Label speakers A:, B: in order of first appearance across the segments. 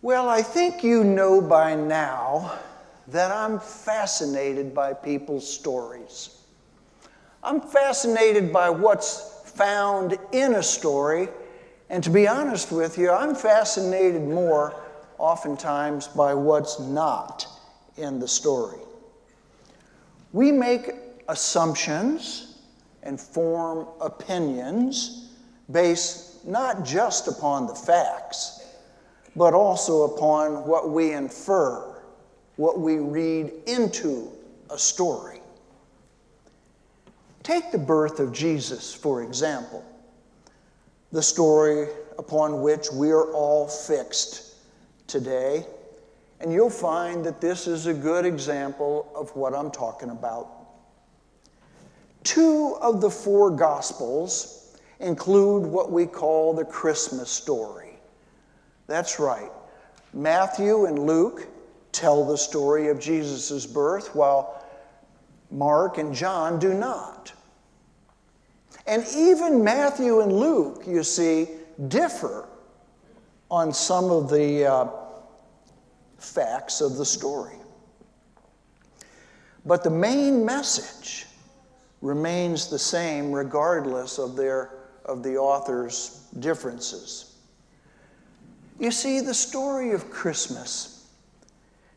A: Well, I think you know by now that I'm fascinated by people's stories. I'm fascinated by what's found in a story, and to be honest with you, I'm fascinated more oftentimes by what's not in the story. We make assumptions and form opinions based not just upon the facts, but also upon what we infer, what we read into a story. Take the birth of Jesus, for example, the story upon which we are all fixed today, and you'll find that this is a good example of what I'm talking about. 2 of the 4 Gospels include what we call the Christmas story. That's right. Matthew and Luke tell the story of Jesus' birth, while Mark and John do not. And even Matthew and Luke, you see, differ on some of the facts of the story. But the main message remains the same regardless of the author's differences. You see, the story of Christmas,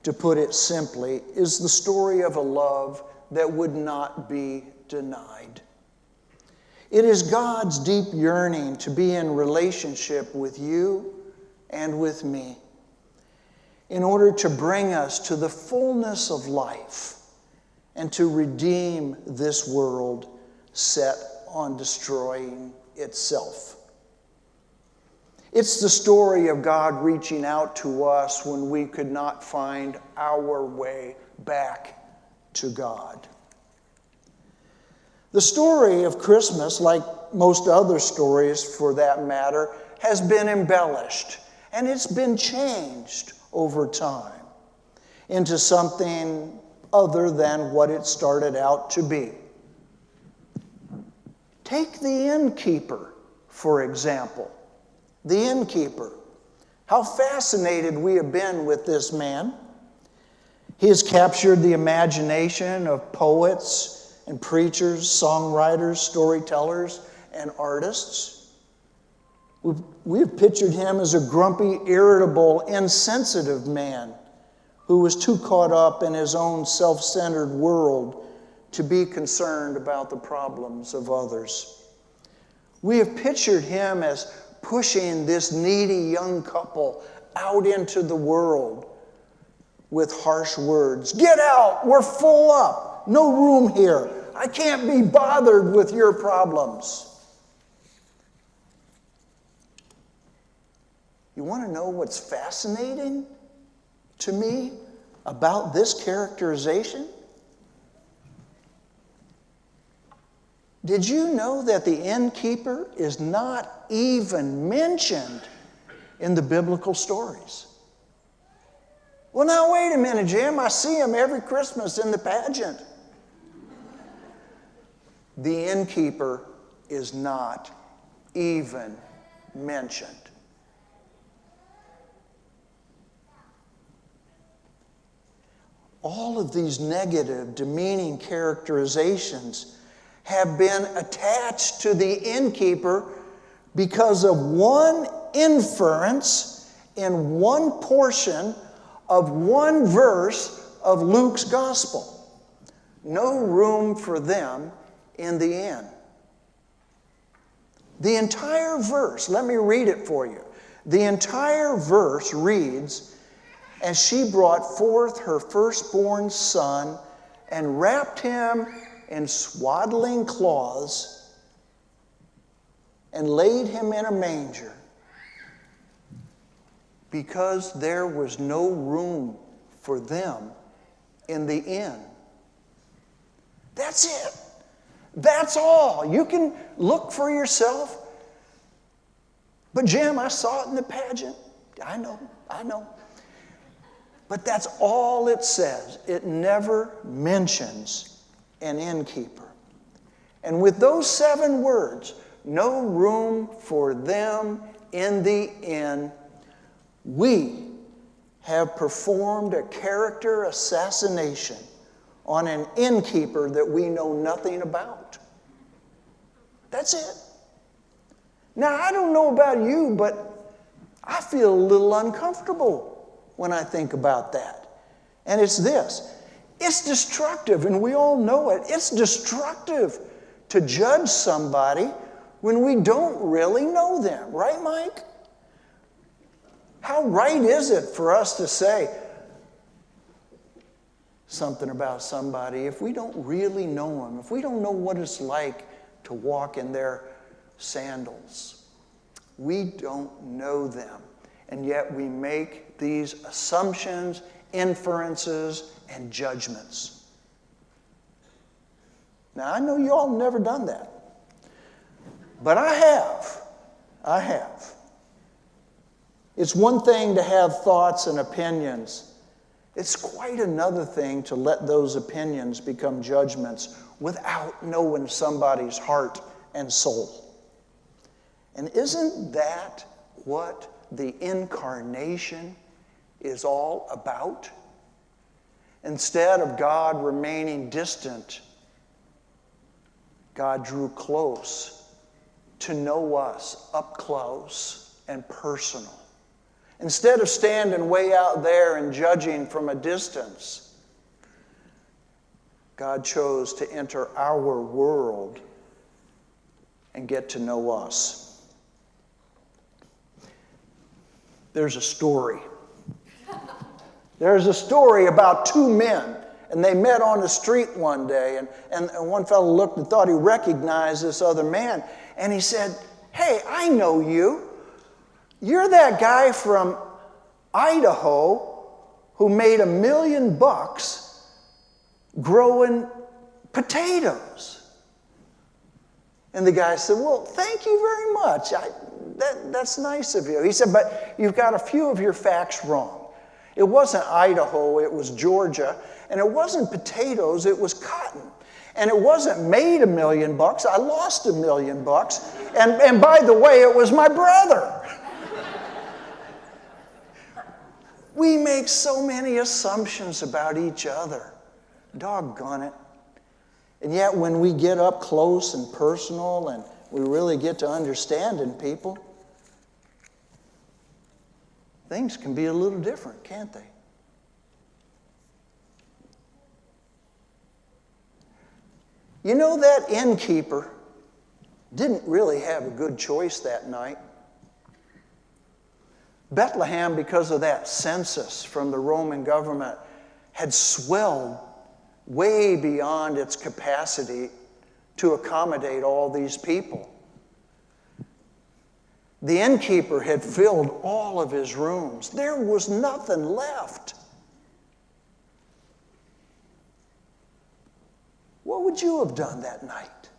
A: to put it simply, is the story of a love that would not be denied. It is God's deep yearning to be in relationship with you and with me in order to bring us to the fullness of life and to redeem this world set on destroying itself. It's the story of God reaching out to us when we could not find our way back to God. The story of Christmas, like most other stories for that matter, has been embellished, and it's been changed over time into something other than what it started out to be. Take the innkeeper, for example. The innkeeper. How fascinated we have been with this man. He has captured the imagination of poets and preachers, songwriters, storytellers, and artists. We've pictured him as a grumpy, irritable, insensitive man who was too caught up in his own self-centered world to be concerned about the problems of others. We have pictured him as pushing this needy young couple out into the world with harsh words. Get out, we're full up, no room here. I can't be bothered with your problems. You want to know what's fascinating to me about this characterization? Did you know that the innkeeper is not even mentioned in the biblical stories? Well, now wait a minute, Jim. I see him every Christmas in the pageant. The innkeeper is not even mentioned. All of these negative, demeaning characterizations have been attached to the innkeeper because of one inference in one portion of one verse of Luke's gospel. No room for them in the inn. The entire verse, let me read it for you. The entire verse reads, "And she brought forth her firstborn son and wrapped him in swaddling cloths and laid him in a manger because there was no room for them in the inn." That's it. That's all. You can look for yourself. But Jim, I saw it in the pageant. I know. But that's all it says. It never mentions an innkeeper. And with those 7 words, no room for them in the inn, we have performed a character assassination on an innkeeper that we know nothing about. That's it. Now, I don't know about you, but I feel a little uncomfortable when I think about that. And it's this. It's destructive, and we all know it. It's destructive to judge somebody when we don't really know them. Right, Mike? How right is it for us to say something about somebody if we don't really know them, if we don't know what it's like to walk in their sandals? We don't know them, and yet we make these assumptions, inferences, and judgments. Now, I know you all have never done that, but I have. I have. It's one thing to have thoughts and opinions. It's quite another thing to let those opinions become judgments without knowing somebody's heart and soul. And isn't that what the incarnation is all about? Instead of God remaining distant, God drew close to know us up close and personal. Instead of standing way out there and judging from a distance, God chose to enter our world and get to know us. There's a story. There's a story about two men, and they met on the street one day, and one fellow looked and thought he recognized this other man, and he said, "Hey, I know you. You're that guy from Idaho who made $1 million growing potatoes." And the guy said, "Well, thank you very much. That's nice of you." He said, "But you've got a few of your facts wrong. It wasn't Idaho, it was Georgia. And it wasn't potatoes, it was cotton. And it wasn't made $1 million, I lost $1 million. And by the way, it was my brother." We make so many assumptions about each other. Doggone it. And yet when we get up close and personal and we really get to understanding people, things can be a little different, can't they? You know, that innkeeper didn't really have a good choice that night. Bethlehem, because of that census from the Roman government, had swelled way beyond its capacity to accommodate all these people. The innkeeper had filled all of his rooms. There was nothing left. What would you have done that night?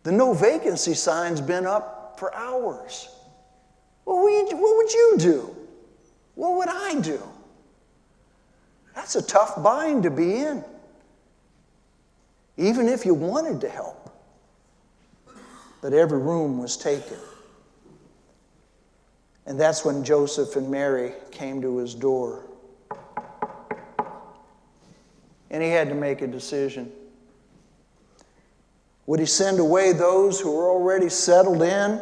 A: The no vacancy sign's been up for hours. What would you do? What would I do? That's a tough bind to be in, even if you wanted to help. But every room was taken. And that's when Joseph and Mary came to his door. And he had to make a decision. Would he send away those who were already settled in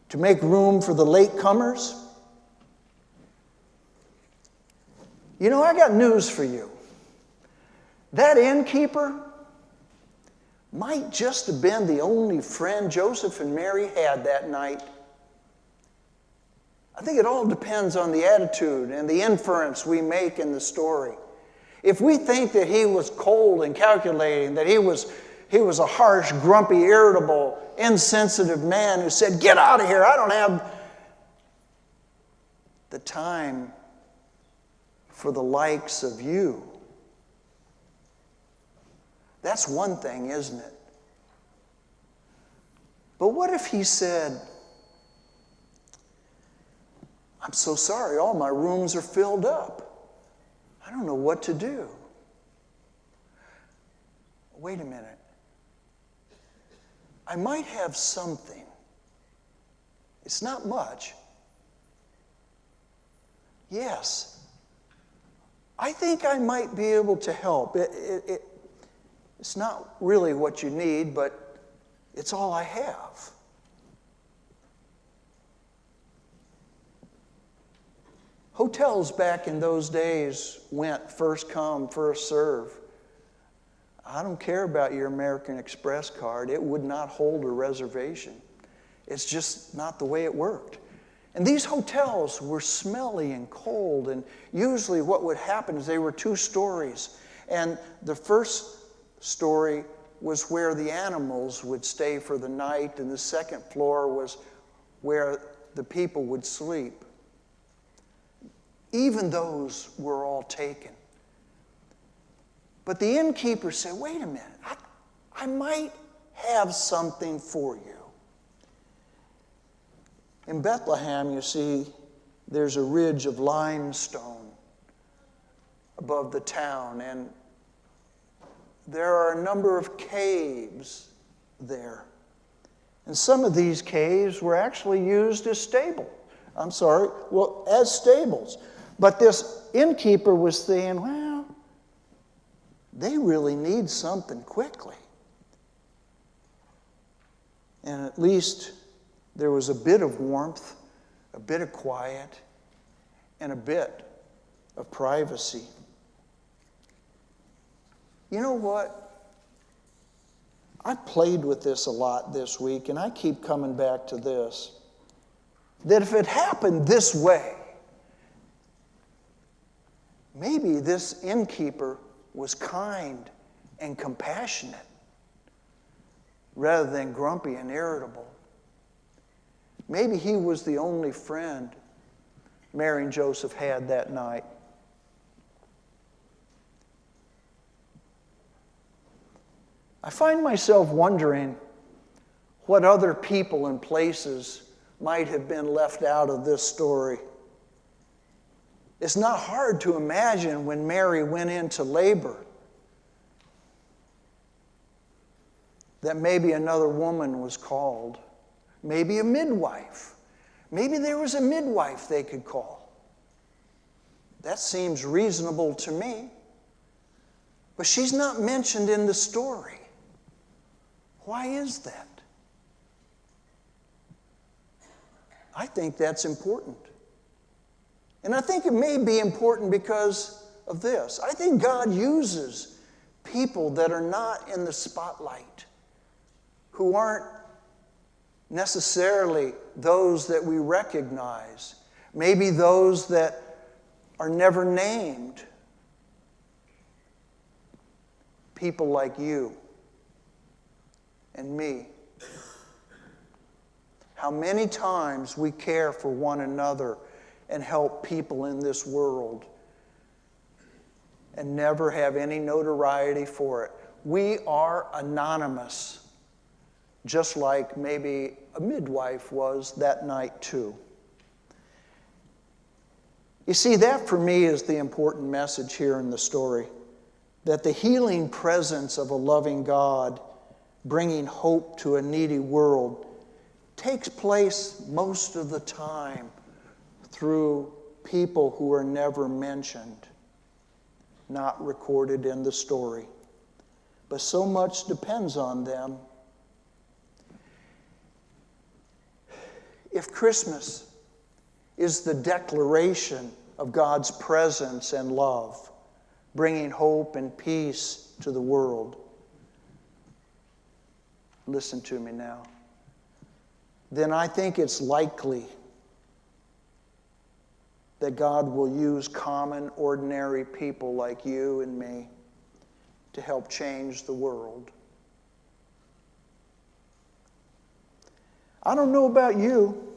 A: to make room for the latecomers? You know, I got news for you. That innkeeper might just have been the only friend Joseph and Mary had that night. I think it all depends on the attitude and the inference we make in the story. If we think that he was cold and calculating, that he was a harsh, grumpy, irritable, insensitive man who said, "Get out of here, I don't have the time for the likes of you." That's one thing, isn't it? But what if he said, "I'm so sorry, all my rooms are filled up. I don't know what to do." Wait a minute. I might have something. It's not much, yes, I think I might be able to help. It's not really what you need, but it's all I have. Hotels back in those days went first come, first serve. I don't care about your American Express card. It would not hold a reservation. It's just not the way it worked. And these hotels were smelly and cold, and usually what would happen is they were 2 stories. And the first story was where the animals would stay for the night, and the second floor was where the people would sleep. Even those were all taken. But the innkeeper said, wait a minute, I might have something for you. In Bethlehem, you see, there's a ridge of limestone above the town, and there are a number of caves there. And some of these caves were actually used as stables. As stables. But this innkeeper was saying, well, they really need something quickly. And at least there was a bit of warmth, a bit of quiet, and a bit of privacy. You know what? I've played with this a lot this week, and I keep coming back to this. That if it happened this way, maybe this innkeeper was kind and compassionate rather than grumpy and irritable. Maybe he was the only friend Mary and Joseph had that night. I find myself wondering what other people and places might have been left out of this story. It's not hard to imagine when Mary went into labor that maybe another woman was called. Maybe a midwife. Maybe there was a midwife they could call. That seems reasonable to me. But she's not mentioned in the story. Why is that? I think that's important. And I think it may be important because of this. I think God uses people that are not in the spotlight, who aren't necessarily those that we recognize, maybe those that are never named. People like you and me. How many times we care for one another and help people in this world and never have any notoriety for it. We are anonymous, just like maybe a midwife was that night too. You see, that for me is the important message here in the story, that the healing presence of a loving God bringing hope to a needy world takes place most of the time through people who are never mentioned, not recorded in the story. But so much depends on them. If Christmas is the declaration of God's presence and love, bringing hope and peace to the world, listen to me now, then I think it's likely that God will use common, ordinary people like you and me to help change the world. I don't know about you,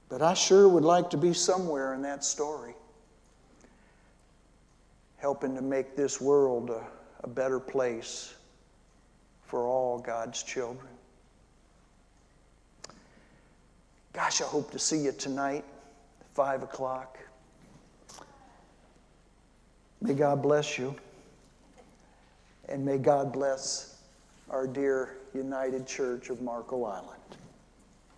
A: but I sure would like to be somewhere in that story, helping to make this world a better place for all God's children. Gosh, I hope to see you tonight, 5 o'clock. May God bless you, and may God bless our dear United Church of Marco Island.